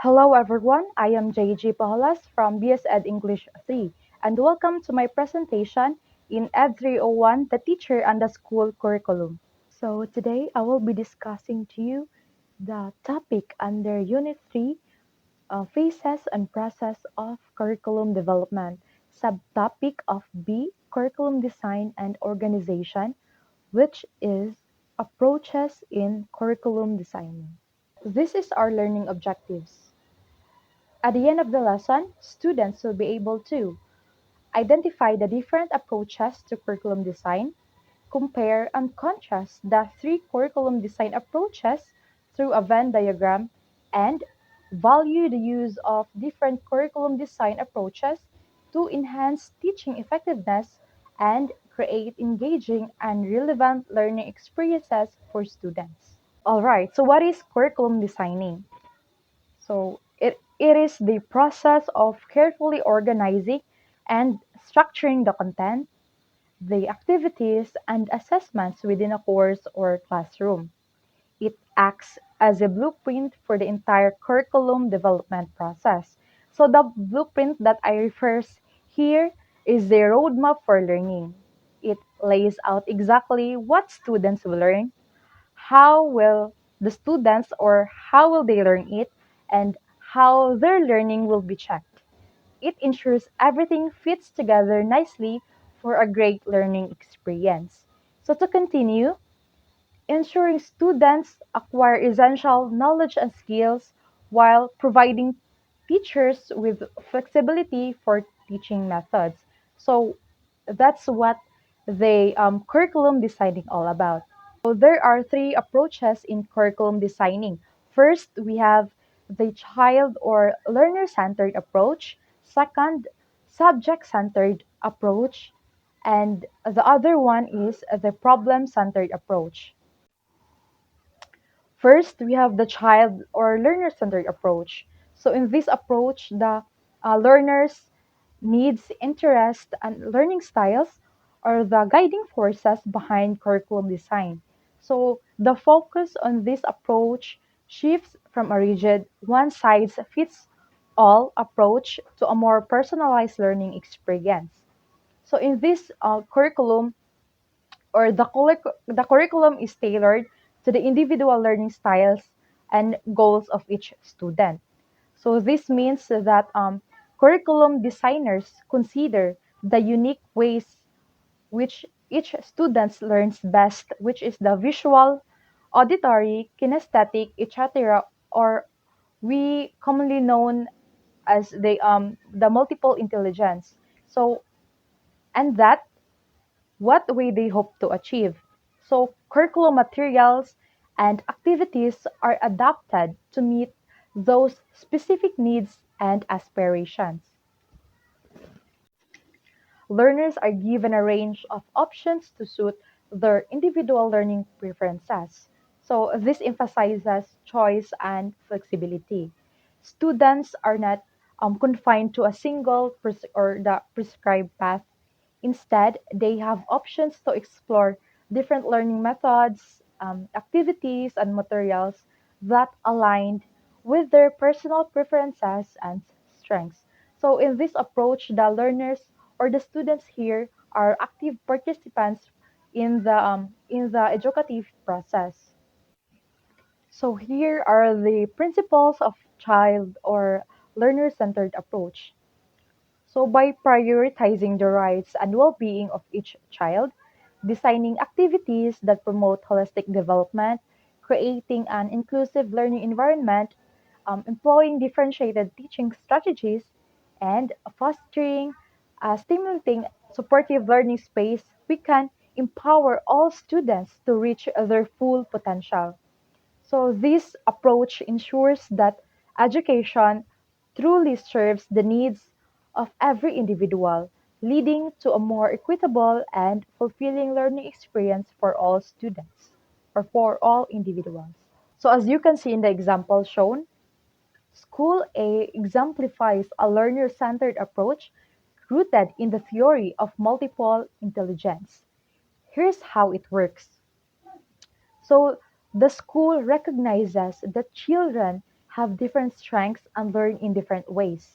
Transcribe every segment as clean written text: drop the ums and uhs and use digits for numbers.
Hello everyone, I am JG Pahalas from BS Ed English 3 and welcome to my presentation in Ed 301, the teacher and the school curriculum. So today I will be discussing to you the topic under Unit 3, Phases and Process of Curriculum Development, subtopic of B, Curriculum Design and Organization, which is Approaches in Curriculum Designing. This is our learning objectives. At the end of the lesson, students will be able to identify the different approaches to curriculum design, compare and contrast the three curriculum design approaches through a Venn diagram, and value the use of different curriculum design approaches to enhance teaching effectiveness and create engaging and relevant learning experiences for students. All right, so what is curriculum designing? So it is the process of carefully organizing and structuring the content, the activities, and assessments within a course or classroom. It acts as a blueprint for the entire curriculum development process. So the blueprint that I refers here is the roadmap for learning. It lays out exactly what students will learn, how will the students or how will they learn it, and how their learning will be checked. It ensures everything fits together nicely for a great learning experience. So to continue, ensuring students acquire essential knowledge and skills while providing teachers with flexibility for teaching methods. So that's what the curriculum designing all about. So there are three approaches in curriculum designing. First, we have the child or learner centered approach. Second, subject centered approach. And the other one is the problem centered approach. First, we have the child or learner centered approach. So, in this approach, the learner's needs, interests, and learning styles are the guiding forces behind curriculum design. So, the focus on this approach shifts from a rigid, one size fits all approach to a more personalized learning experience. So, in this curriculum, or the curriculum is tailored to the individual learning styles and goals of each student. So this means that curriculum designers consider the unique ways which each student learns best, which is the visual, auditory, kinesthetic, etc., or we commonly known as the multiple intelligence. So and that what way they hope to achieve. So, curriculum materials and activities are adapted to meet those specific needs and aspirations. Learners are given a range of options to suit their individual learning preferences. So, this emphasizes choice and flexibility. Students are not confined to a single or the prescribed path. Instead, they have options to explore different learning methods, activities, and materials that aligned with their personal preferences and strengths. So, in this approach, the learners or the students here are active participants in the educative process. So, here are the principles of child or learner centered approach. So, by prioritizing the rights and well being of each child, designing activities that promote holistic development, creating an inclusive learning environment, employing differentiated teaching strategies, and fostering a stimulating supportive learning space, we can empower all students to reach their full potential. So, this approach ensures that education truly serves the needs of every individual, leading to a more equitable and fulfilling learning experience for all students or for all individuals. So, as you can see in the example shown, School A exemplifies a learner centered approach rooted in the theory of multiple intelligence. Here's how it works. So the school recognizes that children have different strengths and learn in different ways.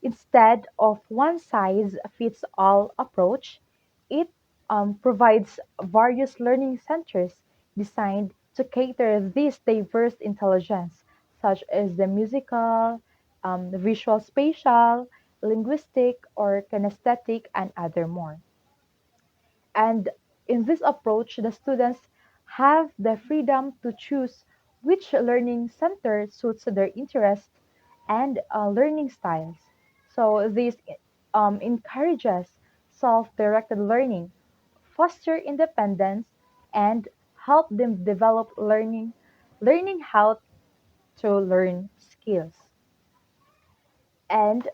Instead of one size fits all approach, it provides various learning centers designed to cater this diverse intelligence, such as the musical, the visual spatial, linguistic, or kinesthetic, and other more. And in this approach, the students have the freedom to choose which learning center suits their interests and learning styles. So this encourages self-directed learning, foster independence, and help them develop learning how to learn skills. And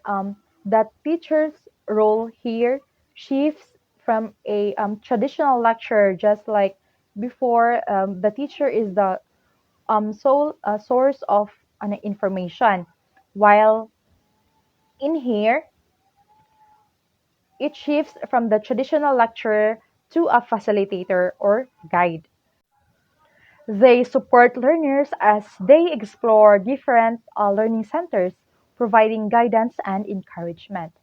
that teacher's role here shifts from a traditional lecturer, just like before. The teacher is the sole source of information, while in here it shifts from the traditional lecturer to a facilitator or guide. They support learners as they explore different learning centers, providing guidance and encouragement.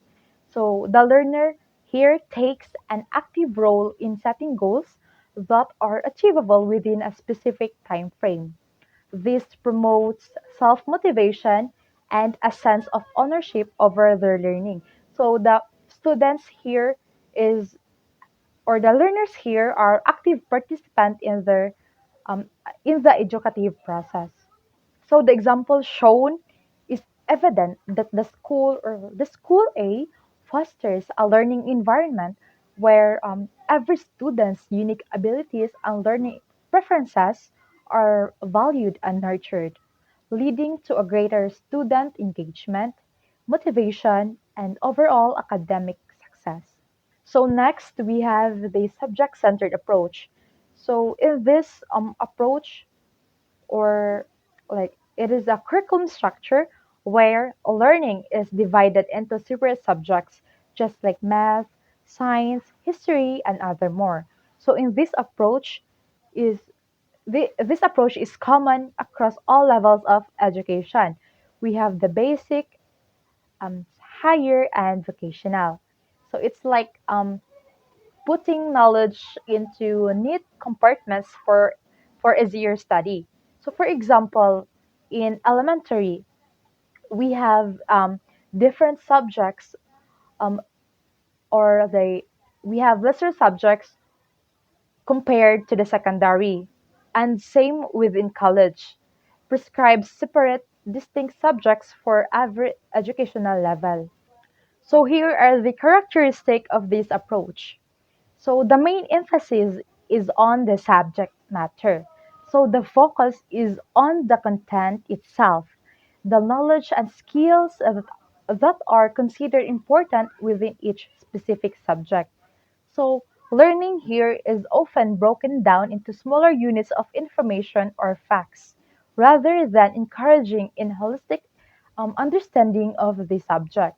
So the learner here takes an active role in setting goals that are achievable within a specific time frame. This promotes self-motivation and a sense of ownership over their learning. So the students here is or the learners here are active participants um, in the educative process. So the example shown is evident that the school A fosters a learning environment where every student's unique abilities and learning preferences are valued and nurtured, leading to a greater student engagement, motivation, and overall academic success. So next we have the subject-centered approach. So in this approach, or like it is a curriculum structure where learning is divided into separate subjects, just like math, science, history, and other more. So in is this approach is common across all levels of education. We have the basic, higher, and vocational. So it's like putting knowledge into neat compartments for easier study. So, for example, in elementary, we have different subjects, um, or we have lesser subjects compared to the secondary, and same within college. Prescribes separate, distinct subjects for every educational level. So here are the characteristics of this approach. So the main emphasis is on the subject matter. So the focus is on the content itself, the knowledge and skills that are considered important within each specific subject. So learning here is often broken down into smaller units of information or facts, rather than encouraging in holistic understanding of the subject.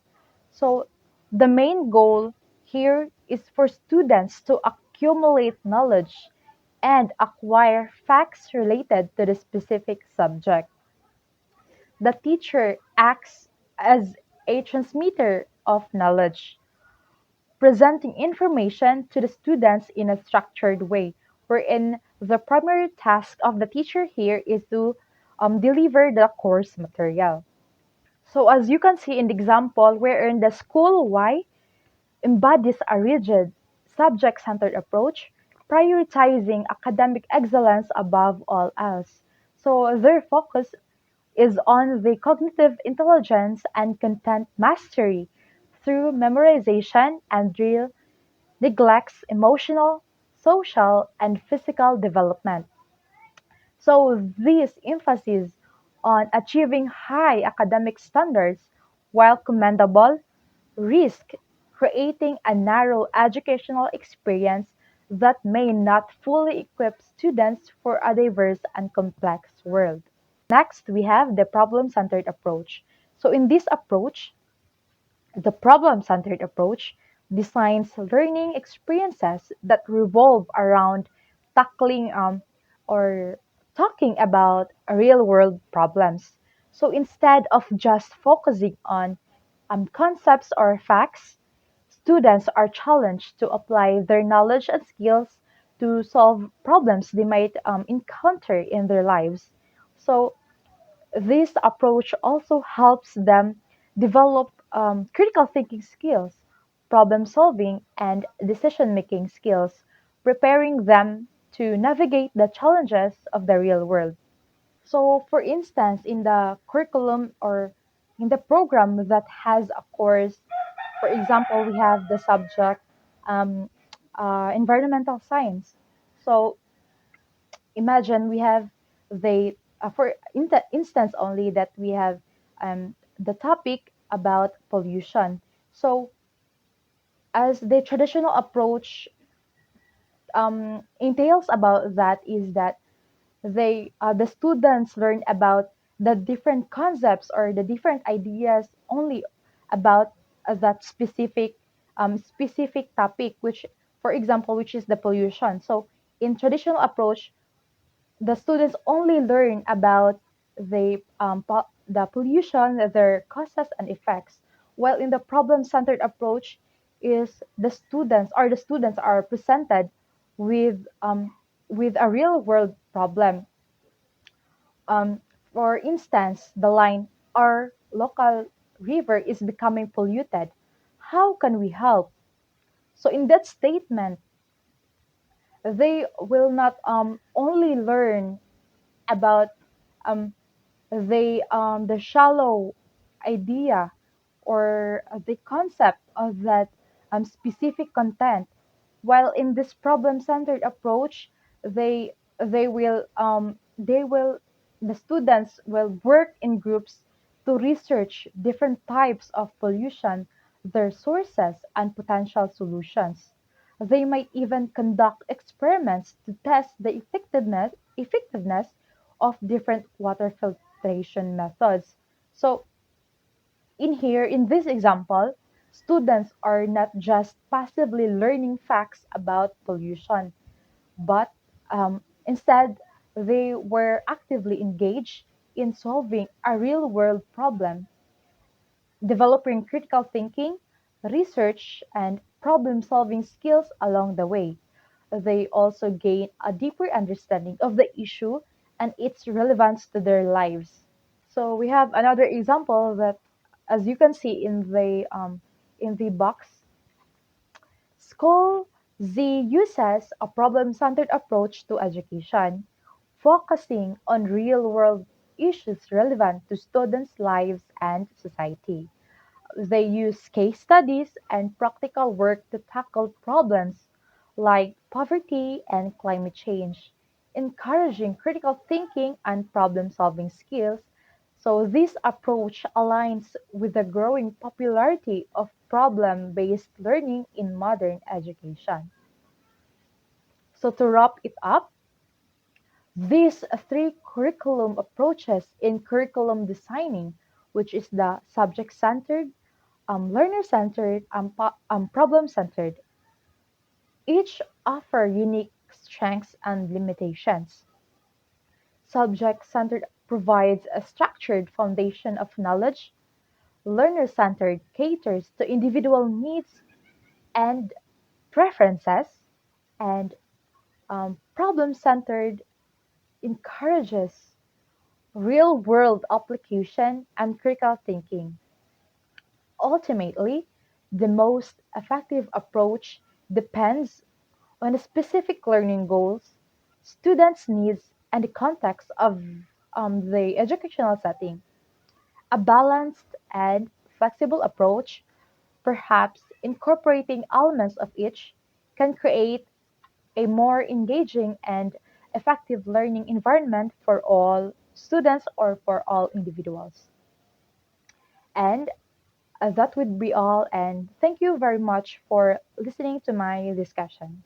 So the main goal here is for students to accumulate knowledge and acquire facts related to the specific subject. The teacher acts as a transmitter of knowledge, presenting information to the students in a structured way, wherein the primary task of the teacher here is to deliver the course material. So as you can see in the example, wherein the school Y embodies a rigid, subject-centered approach, prioritizing academic excellence above all else. So their focus is on the cognitive intelligence and content mastery through memorization and drill neglects emotional, social, and physical development. So this emphasis on achieving high academic standards, while commendable, risk creating a narrow educational experience that may not fully equip students for a diverse and complex world. Next, we have the problem-centered approach. So in this approach, the problem-centered approach designs learning experiences that revolve around tackling or talking about real-world problems. So instead of just focusing on concepts or facts, students are challenged to apply their knowledge and skills to solve problems they might encounter in their lives. So this approach also helps them develop critical thinking skills, problem solving, and decision making skills, preparing them to navigate the challenges of the real world. So, for instance, in the curriculum or in the program that has a course, for example, we have the subject um, environmental science. So, imagine we have for instance only that we have the topic about pollution. So, as the traditional approach entails about that is that the students learn about the different concepts or the different ideas only about that specific topic, which for example, which is the pollution. So in traditional approach, the students only learn about the pollution, their causes and effects, while in the problem-centered approach is the students are presented with a real-world problem. Um, for instance, the line, "Our local river is becoming polluted. How can we help?" So in that statement, they will not only learn about um, the shallow idea or the concept of that specific content, while in this problem-centered approach, they will the students will work in groups to research different types of pollution, their sources and potential solutions. They might even conduct experiments to test the effectiveness of different water filtration methods. So in here, in this example, students are not just passively learning facts about pollution, but instead they were actively engaged in solving a real world problem, developing critical thinking, research, and problem solving skills along the way. They also gain a deeper understanding of the issue and its relevance to their lives. So we have another example that, as you can see in the box, School Z uses a problem-centered approach to education, focusing on real-world issues relevant to students' lives and society. They use case studies and practical work to tackle problems like poverty and climate change, encouraging critical thinking and problem solving skills. So, this approach aligns with the growing popularity of problem based learning in modern education. So, to wrap it up, these three curriculum approaches in curriculum designing, which is the subject centered, learner centered, problem centered, each offer unique strengths and limitations. Subject centered provides a structured foundation of knowledge. Learner centered caters to individual needs and preferences. And problem centered encourages real world application and critical thinking. Ultimately, the most effective approach depends on the specific learning goals, students' needs, and the context of the educational setting. A balanced and flexible approach, perhaps incorporating elements of each, can create a more engaging and effective learning environment for all students or for all individuals. And that would be all. And thank you very much for listening to my discussion.